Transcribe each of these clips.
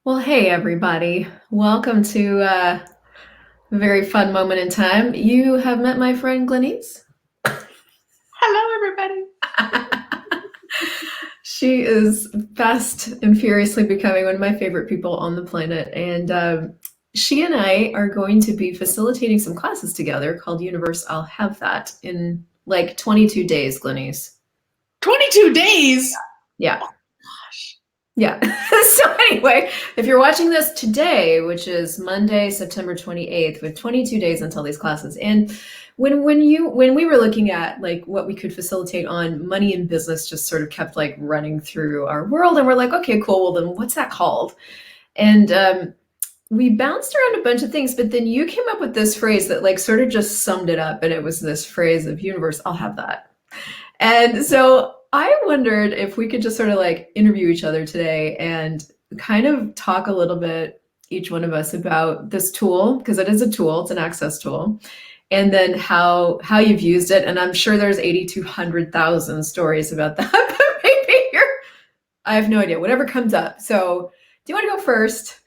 Well, hey everybody. Welcome to a very fun moment in time. You have met my friend Glenyce. Hello, everybody. She is fast and furiously becoming one of my favorite people on the planet. And she and I are going to be facilitating some classes together called Universe I'll Have That in like 22 days, Glenyce. 22 days. Yeah. Gosh. Yeah. So anyway, if you're watching this today, which is Monday, September 28th, with 22 days until these classes. And when we were looking at like what we could facilitate on, money and business just sort of kept like running through our world, and we're like, okay, cool. Well, then what's that called? And we bounced around a bunch of things, but then you came up with this phrase that like sort of just summed it up, and it was this phrase of universe, I'll have that. And so I wondered if we could just sort of like interview each other today and kind of talk a little bit, each one of us, about this tool, because it is a tool, it's an access tool, and then how you've used it. And I'm sure there's 8,200,000 stories about that, but maybe I have no idea, whatever comes up. So do you want to go first?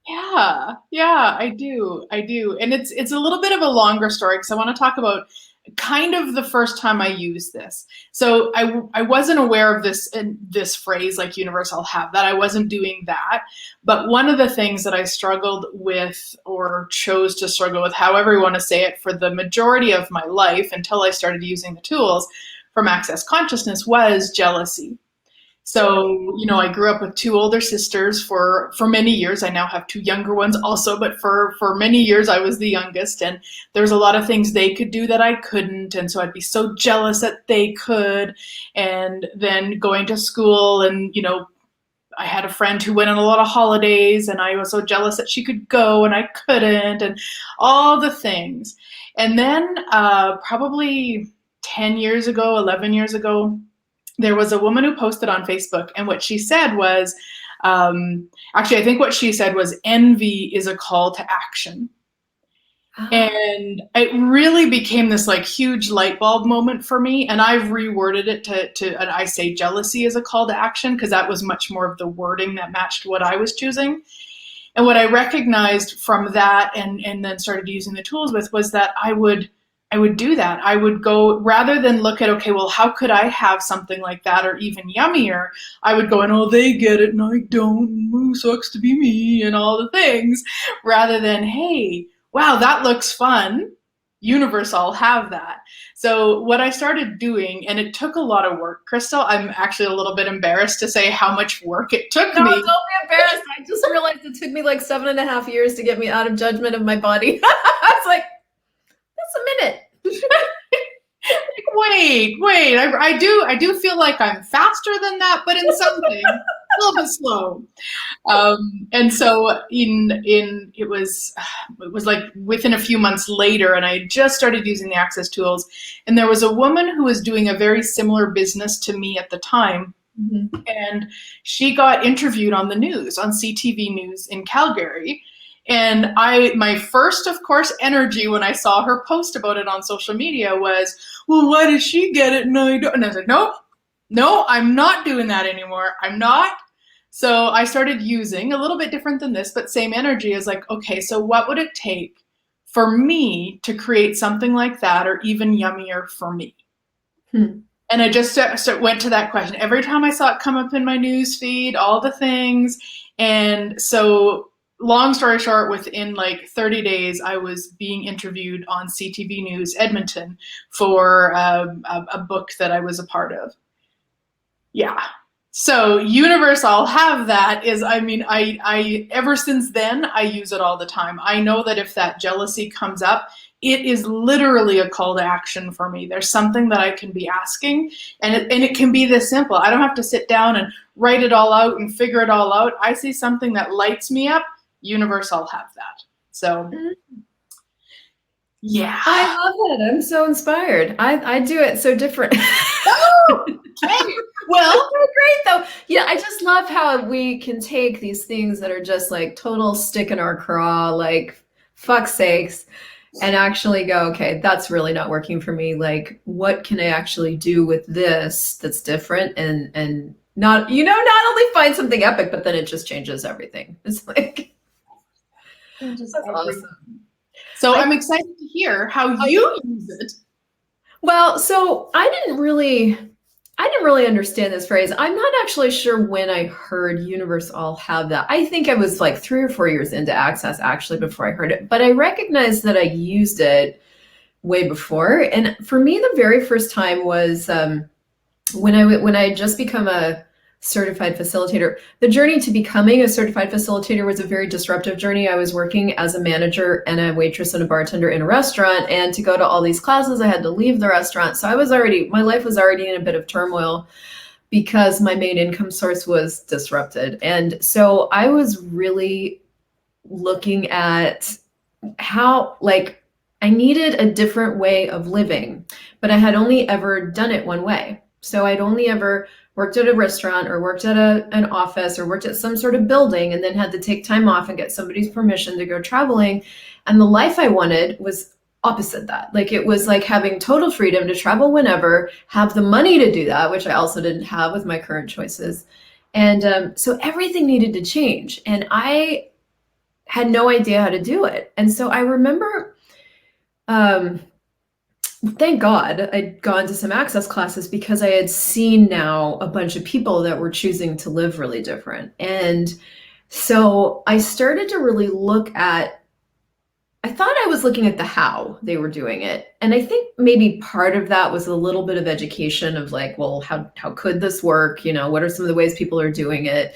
Yeah, I do. I do. And it's a little bit of a longer story because I want to talk about kind of the first time I used this. So I wasn't aware of this phrase like universe I'll have that. I wasn't doing that. But one of the things that I struggled with or chose to struggle with, however you want to say it, for the majority of my life until I started using the tools from Access Consciousness was jealousy. So, I grew up with two older sisters for many years. I now have two younger ones also, but for many years I was the youngest, and there was a lot of things they could do that I couldn't, and so I'd be so jealous that they could. And then going to school, and I had a friend who went on a lot of holidays, and I was so jealous that she could go and I couldn't, and all the things. And then probably 10 years ago, 11 years ago, there was a woman who posted on Facebook, and what she said was, actually, I think what she said was, envy is a call to action. Oh, And it really became this like huge light bulb moment for me. And I've reworded it and I say jealousy is a call to action because that was much more of the wording that matched what I was choosing. And what I recognized from that and then started using the tools with was that I would do that. I would go rather than look at, okay, well, how could I have something like that or even yummier? I would go and, oh, they get it and I don't. Ooh, sucks to be me and all the things, rather than, hey, wow, that looks fun. Universe, I'll have that. So what I started doing, and it took a lot of work, Crystal, I'm actually a little bit embarrassed to say how much work it took no, don't me. be embarrassed. I just realized it took me like 7.5 years to get me out of judgment of my body. I was like, that's a minute. Wait, I do feel like I'm faster than that, but in some things, a little bit slow. And so in it was like within a few months later, and I just started using the access tools, and there was a woman who was doing a very similar business to me at the time, Mhm. and she got interviewed on the news on CTV News in Calgary. And my first, of course, energy when I saw her post about it on social media was, well, why does she get it and I don't? And I was like, nope, no, I'm not doing that anymore. I'm not. So I started using a little bit different than this, but same energy as like, okay, so what would it take for me to create something like that or even yummier for me? Hmm. And I just went to that question every time I saw it come up in my news feed, all the things. And so, long story short, within like 30 days, I was being interviewed on CTV News Edmonton for a book that I was a part of. Yeah. So universe, I'll have that is, I mean, I ever since then, I use it all the time. I know that if that jealousy comes up, it is literally a call to action for me. There's something that I can be asking, and it can be this simple. I don't have to sit down and write it all out and figure it all out. I see something that lights me up, universe, I'll have that. So, yeah. I love it. I'm so inspired. I do it so different. Oh, okay. Well, Great though. Yeah, I just love how we can take these things that are just like total stick in our craw, like fuck sakes, and actually go, okay, that's really not working for me. Like, what can I actually do with this that's different and not only find something epic, but then it just changes everything. It's like, Changes that's everything. awesome. So I'm excited to hear how you use it. Well, so I didn't really understand this phrase. I'm not actually sure when I heard universe all have that. I think I was like 3 or 4 years into Access actually before I heard it, but I recognized that I used it way before. And for me, the very first time was when I had just become a certified facilitator. The journey to becoming a certified facilitator was a very disruptive journey. I was working as a manager and a waitress and a bartender in a restaurant, and to go to all these classes, I had to leave the restaurant. So my life was already in a bit of turmoil because my main income source was disrupted. And so I was really looking at how, like, I needed a different way of living, but I had only ever done it one way. So I'd only ever worked at a restaurant or worked at an office or worked at some sort of building and then had to take time off and get somebody's permission to go traveling. And the life I wanted was opposite that. Like, it was like having total freedom to travel whenever, have the money to do that, which I also didn't have with my current choices. And so everything needed to change. And I had no idea how to do it. And so I remember, thank God I'd gone to some Access classes, because I had seen now a bunch of people that were choosing to live really different. And so I started to really I thought I was looking at the how they were doing it. And I think maybe part of that was a little bit of education of like, well, how could this work? What are some of the ways people are doing it?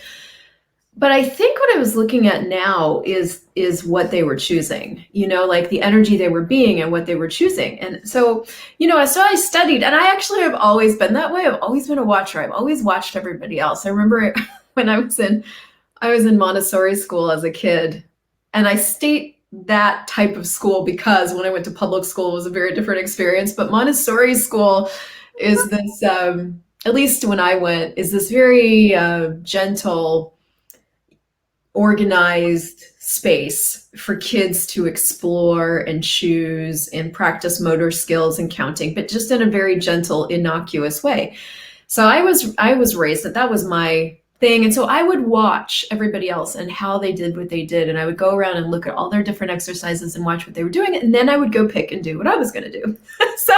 But I think what I was looking at now is what they were choosing, like the energy they were being and what they were choosing. And so, so I studied, and I actually have always been that way. I've always been a watcher. I've always watched everybody else. I remember when I was in Montessori school as a kid, and I state that type of school because when I went to public school, it was a very different experience. But Montessori school is this, at least when I went, is this very gentle, organized space for kids to explore and choose and practice motor skills and counting, but just in a very gentle, innocuous way. So I was raised that was my thing. And so I would watch everybody else and how they did what they did. And I would go around and look at all their different exercises and watch what they were doing. And then I would go pick and do what I was going to do. So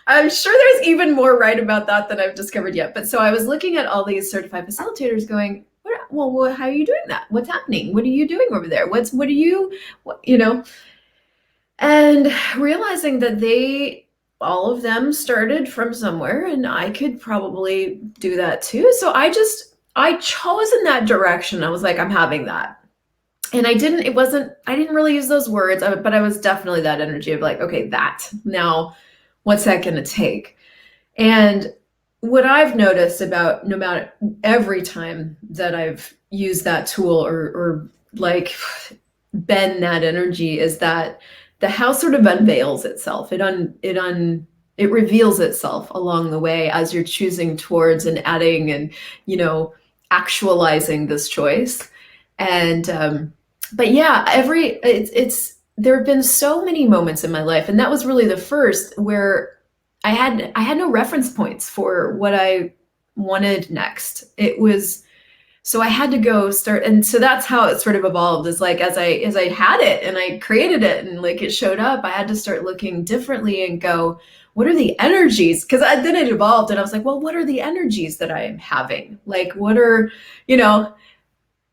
I'm sure there's even more right about that than I've discovered yet. But so I was looking at all these certified facilitators going, well, how are you doing that? What's happening? What are you doing over there? And realizing that all of them started from somewhere, and I could probably do that too. So I chose in that direction. I was like, I'm having that. And I didn't really use those words, but I was definitely that energy of like, okay, now what's that going to take? And what I've noticed about no matter every time that I've used that tool or like bend that energy is that the house sort of unveils itself. It reveals itself along the way as you're choosing towards and adding and, actualizing this choice. And, but yeah, there have been so many moments in my life. And that was really the first where I had no reference points for what I wanted next. So I had to go start. And so that's how it sort of evolved, is like, as I had it and I created it and like it showed up, I had to start looking differently and go, what are the energies? Because then it evolved and I was like, well, what are the energies that I am having? Like, what are,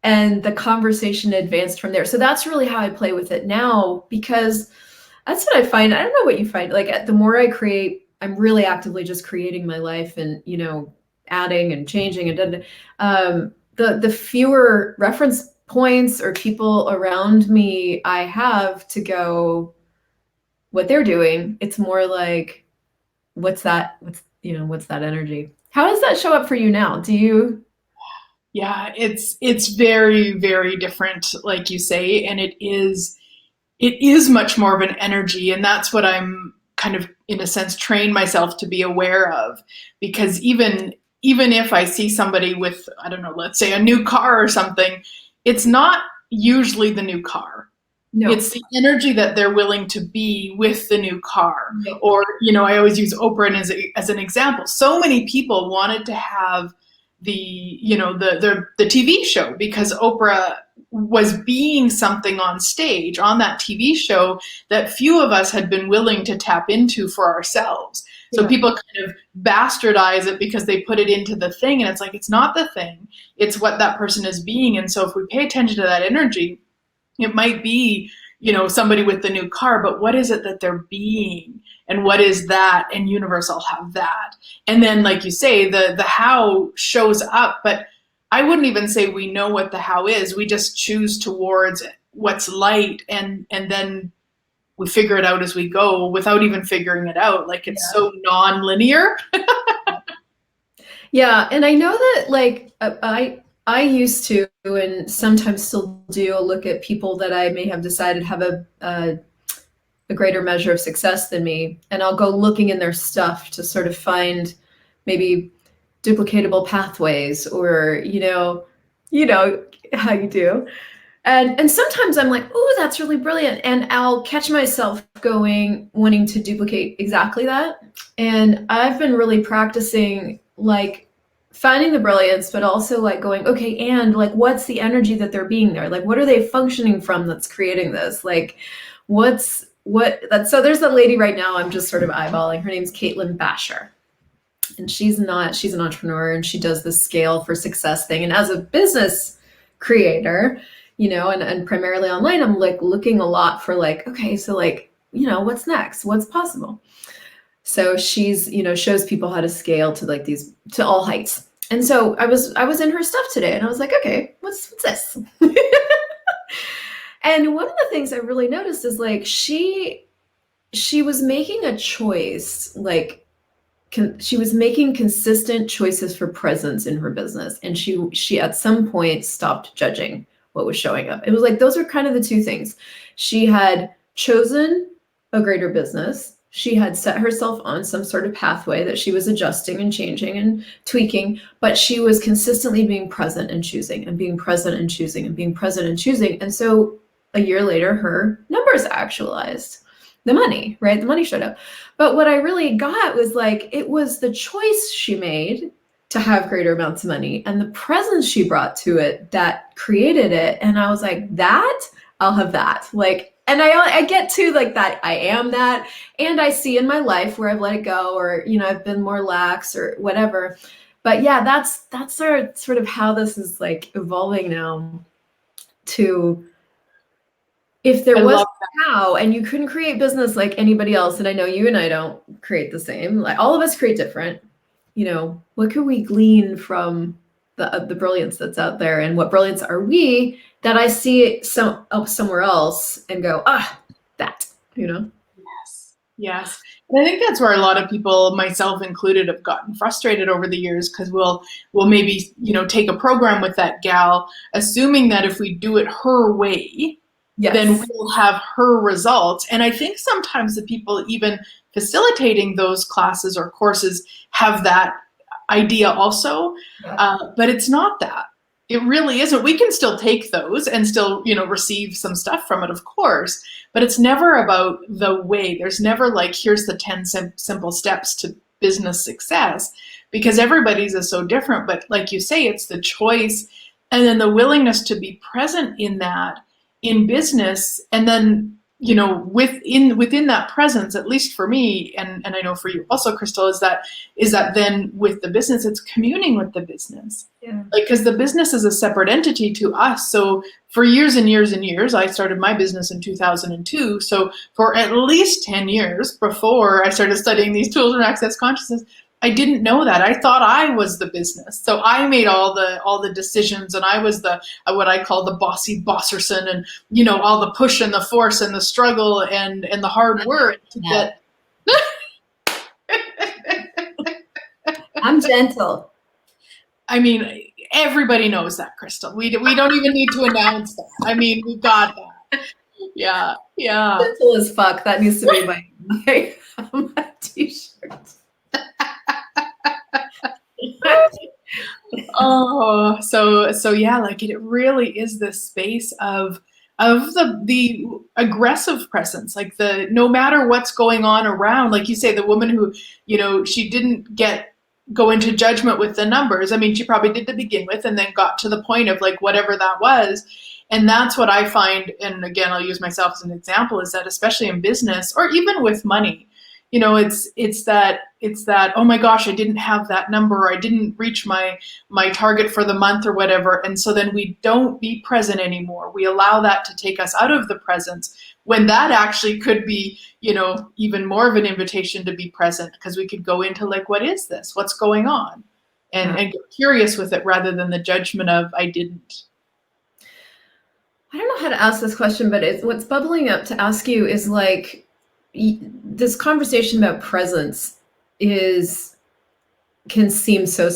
and the conversation advanced from there. So that's really how I play with it now, because that's what I find. I don't know what you find. Like, the more I create, I'm really actively just creating my life and, adding and changing and the fewer reference points or people around me I have to go what they're doing. It's more like, what's that energy? How does that show up for you now? Do you? Yeah, it's very, very different, like you say, and it is much more of an energy, and that's what I'm kind of, in a sense, train myself to be aware of. Because even if I see somebody with, I don't know, let's say a new car or something, it's not usually the new car. No. It's the energy that they're willing to be with the new car. Or, I always use Oprah as an example. So many people wanted to have the TV show, because Oprah was being something on stage on that TV show that few of us had been willing to tap into for ourselves. So Yeah. people kind of bastardize it because they put it into the thing, and it's like, it's not the thing, it's what that person is being. And so if we pay attention to that energy, it might be, somebody with the new car, but what is it that they're being? And what is that? And universe, I'll have that. And then, like you say, the how shows up, but I wouldn't even say we know what the how is. We just choose towards what's light, and then we figure it out as we go without even figuring it out. Like, it's so non-linear. Yeah, and I know that, like, I used to, and sometimes still do, look at people that I may have decided have a greater measure of success than me, and I'll go looking in their stuff to sort of find maybe duplicatable pathways, or how you do. And sometimes I'm like, oh, that's really brilliant. And I'll catch myself wanting to duplicate exactly that. And I've been really practicing, like, finding the brilliance, but also like going, okay, and like, what's the energy that they're being there? Like, what are they functioning from that's creating this? Like, so there's a lady right now I'm just sort of eyeballing. Her name's Caitlin Basher. And she's an entrepreneur, and she does this scale for success thing. And as a business creator, and primarily online, I'm like looking a lot for like, okay, so like, what's next? What's possible? So she's, shows people how to scale to like to all heights. And so I was in her stuff today, and I was like, okay, what's this? And one of the things I really noticed is like, she was making a choice, like, she was making consistent choices for presence in her business. And she at some point stopped judging what was showing up. It was like, those are kind of the two things. She had chosen a greater business. She had set herself on some sort of pathway that she was adjusting and changing and tweaking, but she was consistently being present and choosing, and being present and choosing, and being present and choosing. And so a year later, her numbers actualized. The money, right? The money showed up. But what I really got was like, it was the choice she made to have greater amounts of money, and the presence she brought to it that created it. And I was like, I'll have that. Like, and I get to like that, I am that. And I see in my life where I've let it go, or, I've been more lax or whatever. But yeah, that's sort of how this is like evolving now to, if there was how, and you couldn't create business like anybody else, and I know you and I don't create the same, like all of us create different, what could we glean from the brilliance that's out there, and what brilliance are we that I see it somewhere else and go, that, Yes. And I think that's where a lot of people, myself included, have gotten frustrated over the years, because we'll maybe, take a program with that gal, assuming that if we do it her way, yes, then we'll have her results. And I think sometimes the people even facilitating those classes or courses have that idea also, but it's not that. It really isn't. We can still take those and still, receive some stuff from it, of course, but it's never about the way. There's never like, here's the 10 simple steps to business success, because everybody's is so different. But like you say, it's the choice, and then the willingness to be present in that, in business. And then, within that presence, at least for me, and I know for you also, Christel, is that then with the business, it's communing with the business. Yeah. Like, because the business is a separate entity to us. So for years and years and years, I started my business in 2002. So for at least 10 years before I started studying these tools and access consciousness, I didn't know that. I thought I was the business. So I made all the decisions, and I was the what I call the bossy bosserson, and all the push and the force and the struggle and the hard work to get. I'm gentle. I mean, everybody knows that, Christel. We don't even need to announce that. I mean, we got that. Yeah. Gentle as fuck. That needs to be my t-shirt. Oh, so yeah, like it really is this space of the aggressive presence, like the, no matter what's going on around, like you say, the woman who, she didn't get go into judgment with the numbers. I mean, she probably did to begin with and then got to the point of like whatever that was. And that's what I find, and again, I'll use myself as an example, is that especially in business or even with money, it's that oh my gosh, I didn't have that number, or I didn't reach my target for the month or whatever. And so then we don't be present anymore. We allow that to take us out of the presence, when that actually could be, even more of an invitation to be present, because we could go into like, what is this? What's going on? And get curious with it rather than the judgment of I didn't. I don't know how to ask this question, but what's bubbling up to ask you is like, this conversation about presence can seem so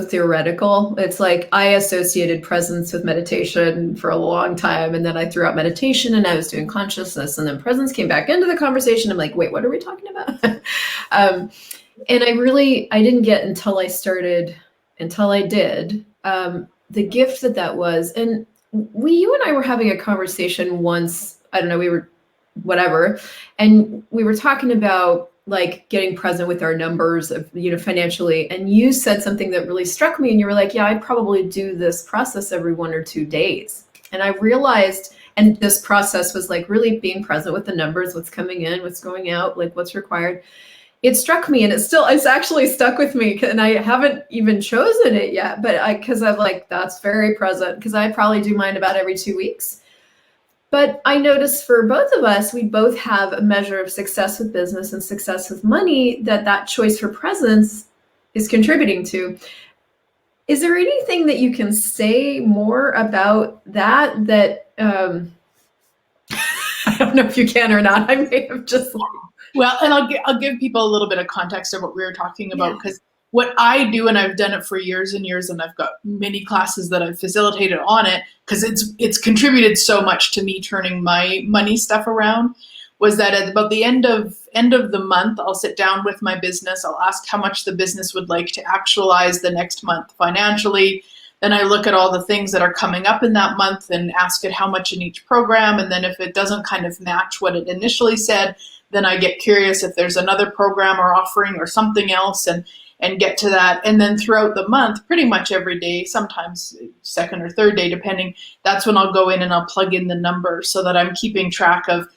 theoretical. It's like I associated presence with meditation for a long time, and then I threw out meditation and I was doing consciousness, and then presence came back into the conversation. I'm like, wait, what are we talking about? And I didn't get until I did the gift that was. And you and I were having a conversation once, I don't know, we were whatever, and we were talking about like getting present with our numbers of, financially. And you said something that really struck me, and you were like, yeah, I probably do this process every 1 or 2 days. And I realized, and this process was like really being present with the numbers, what's coming in, what's going out, like what's required. It struck me, and it's actually stuck with me, and I haven't even chosen it yet, but because I'm like, that's very present, because I probably do mine about every 2 weeks. But I noticed for both of us, we both have a measure of success with business and success with money that choice for presence is contributing to. Is there anything that you can say more about that? I don't know if you can or not. I may have just. Well, and I'll give people a little bit of context of what we were talking about, because what I do, and I've done it for years and years, and I've got many classes that I've facilitated on it, because it's contributed so much to me turning my money stuff around, was that at about the end of the month, I'll sit down with my business. I'll ask how much the business would like to actualize the next month financially. Then I look at all the things that are coming up in that month and ask it how much in each program. And then if it doesn't kind of match what it initially said, then I get curious if there's another program or offering or something else, and get to that. And then throughout the month, pretty much every day, sometimes second or third day, depending, that's when I'll go in and I'll plug in the numbers so that I'm keeping track of,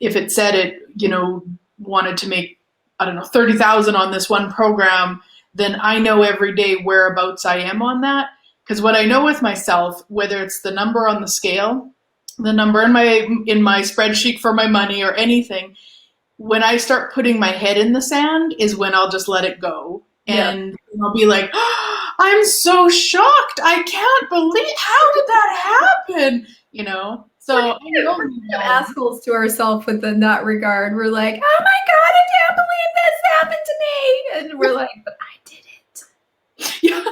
if it said it, wanted to make, I don't know, 30,000 on this one program, then I know every day whereabouts I am on that. Because what I know with myself, whether it's the number on the scale, the number in my spreadsheet for my money, or anything, when I start putting my head in the sand is when I'll just let it go. And I'll be like, oh, I'm so shocked. I can't believe, how did that happen? So we're assholes to ourselves within that regard. We're like, oh my God, I can't believe this happened to me. And we're like, but I did it. Yeah.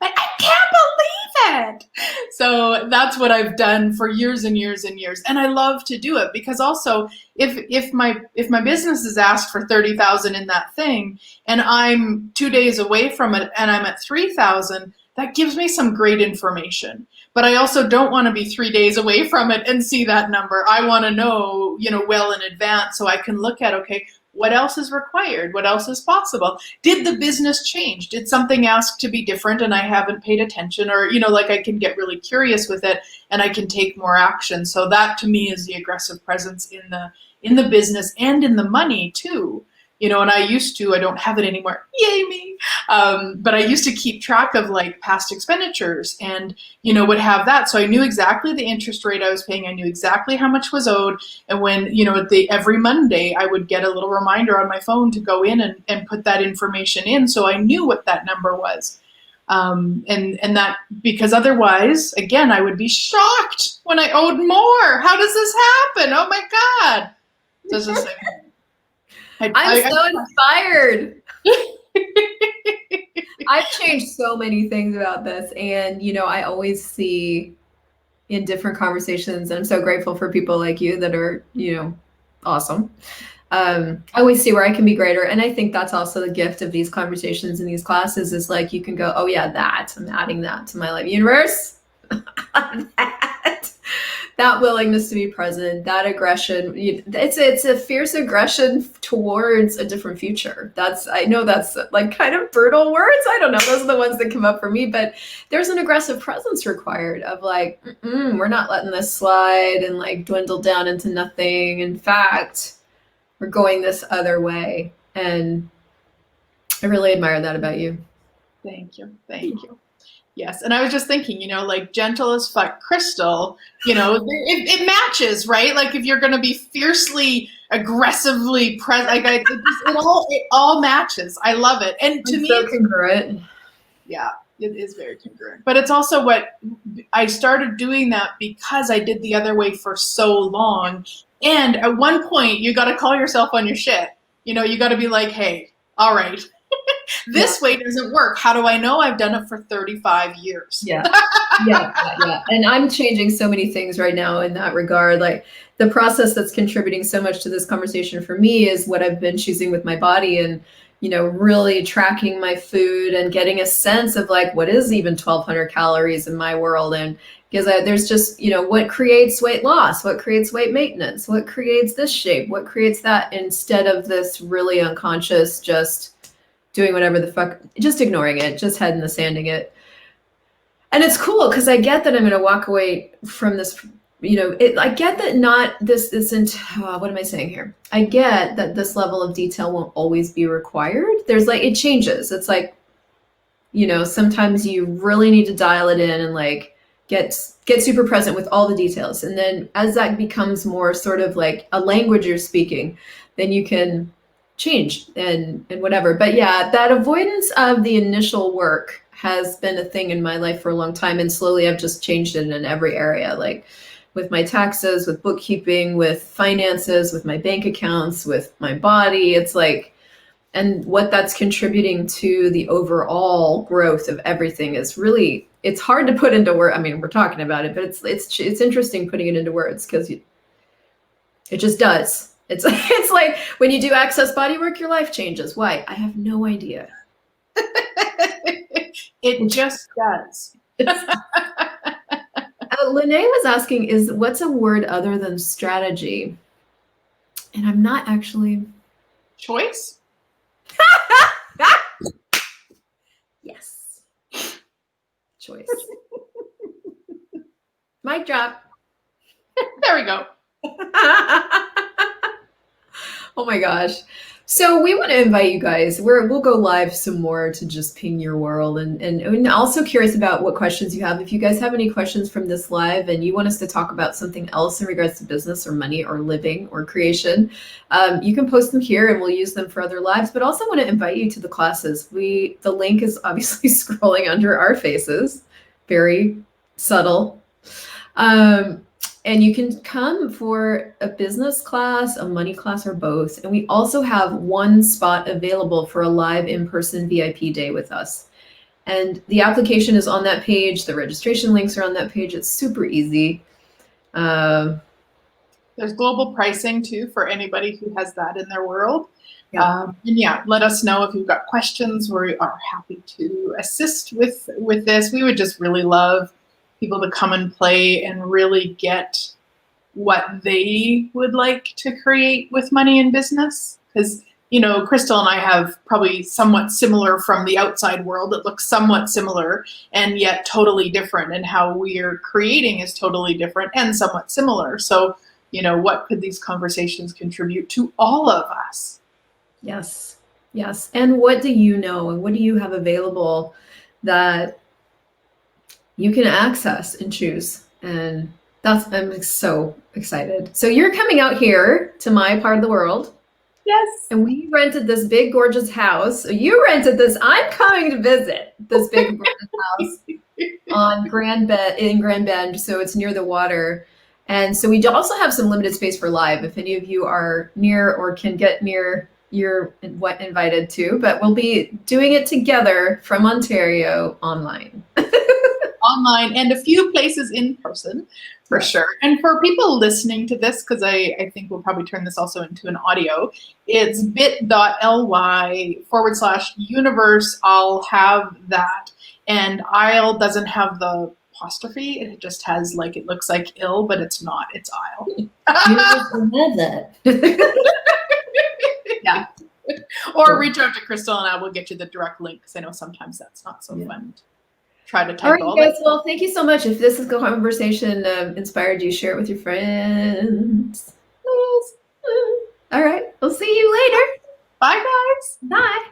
I can't believe it. So that's what I've done for years and years and years. And I love to do it, because also if my business is asked for 30,000 in that thing, and I'm 2 days away from it and I'm at 3,000, that gives me some great information. But I also don't want to be 3 days away from it and see that number. I want to know, well in advance, so I can look at, okay, what else is required? What else is possible? Did the business change? Did something ask to be different and I haven't paid attention? Or, like I can get really curious with it and I can take more action. So that to me is the aggressive presence in the business and in the money too. And I don't have it anymore. Yay me. But I used to keep track of like past expenditures and, would have that. So I knew exactly the interest rate I was paying. I knew exactly how much was owed. And when, every Monday I would get a little reminder on my phone to go in and put that information in. So I knew what that number was. And that, because otherwise, again, I would be shocked when I owed more. How does this happen? Oh my God. So it's just like, I'm so inspired. I've changed so many things about this. And, I always see in different conversations, and I'm so grateful for people like you that are, awesome. I always see where I can be greater. And I think that's also the gift of these conversations and these classes is like, you can go, oh yeah, I'm adding that to my life. Universe, that. that willingness to be present, that aggression, it's a fierce aggression towards a different future. I know that's like kind of brutal words. I don't know. Those are the ones that come up for me, but there's an aggressive presence required of like, we're not letting this slide and like dwindle down into nothing. In fact, we're going this other way. And I really admire that about you. Thank you. Thank you. Yes. And I was just thinking, like gentle as fuck Christel, it matches, right? Like if you're going to be fiercely, aggressively present, like it all matches. I love it. And to me, so congruent. Yeah, it is very congruent. But it's also what I started doing that because I did the other way for so long. And at one point, you got to call yourself on your shit. You got to be like, hey, all right. This way doesn't work. How do I know? I've done it for 35 years. Yeah. And I'm changing so many things right now in that regard. Like the process that's contributing so much to this conversation for me is what I've been choosing with my body and, really tracking my food and getting a sense of like, what is even 1,200 calories in my world? And because there's just, what creates weight loss, what creates weight maintenance, what creates this shape, what creates that, instead of this really unconscious, just doing whatever the fuck, just ignoring it, just head in the sanding it. And it's cool because I get that I'm going to walk away from this, I get that not this isn't, what am I saying here? I get that this level of detail won't always be required. There's like, it changes. It's like, sometimes you really need to dial it in and like get super present with all the details. And then as that becomes more sort of like a language you're speaking, then you can change and whatever. But yeah, that avoidance of the initial work has been a thing in my life for a long time. And slowly I've just changed it in every area, like with my taxes, with bookkeeping, with finances, with my bank accounts, with my body. It's like, and what that's contributing to the overall growth of everything is really, it's hard to put into words. I mean, we're talking about it, but it's interesting putting it into words because it just does. It's like when you do access body work, your life changes. Why? I have no idea. It just does. Lene was asking, what's a word other than strategy? And I'm not actually. Choice? Yes. Choice. Mic drop. There we go. Oh my gosh. So we want to invite you guys. We'll go live some more to just ping your world and also curious about what questions you have. If you guys have any questions from this live and you want us to talk about something else in regards to business or money or living or creation, you can post them here and we'll use them for other lives. But also want to invite you to the classes. The link is obviously scrolling under our faces, very subtle. And you can come for a business class, a money class, or both. And we also have one spot available for a live in-person VIP day with us. And the application is on that page. The registration links are on that page. It's super easy. There's global pricing too for anybody who has that in their world. Yeah. And let us know if you've got questions. We are happy to assist with this. We would just really love people to come and play and really get what they would like to create with money and business. Because, Christel and I have probably somewhat similar from the outside world. It looks somewhat similar and yet totally different. And how we're creating is totally different and somewhat similar. So, what could these conversations contribute to all of us? Yes. And what do you know and what do you have available that you can access and choose? And I'm so excited. So you're coming out here to my part of the world. Yes. And we rented this big, gorgeous house. So you rented this. I'm coming to visit this big, gorgeous house in Grand Bend. So it's near the water. And so we also have some limited space for live. If any of you are near or can get near, you're invited to. But we'll be doing it together from Ontario online. Online and a few places in person for sure. And for people listening to this, because I think we'll probably turn this also into an audio, it's bit.ly/universe. I'll have that. And Isle doesn't have the apostrophe. It just has like, it looks like ill, but it's not. It's aisle. You love that. Yeah. Or reach out to Christel and I will get you the direct link, because I know sometimes that's not so fun. Try to type all right, guys. Well, thank you so much. If this conversation inspired you, share it with your friends. Please. All right. We'll see you later. Bye, guys. Bye.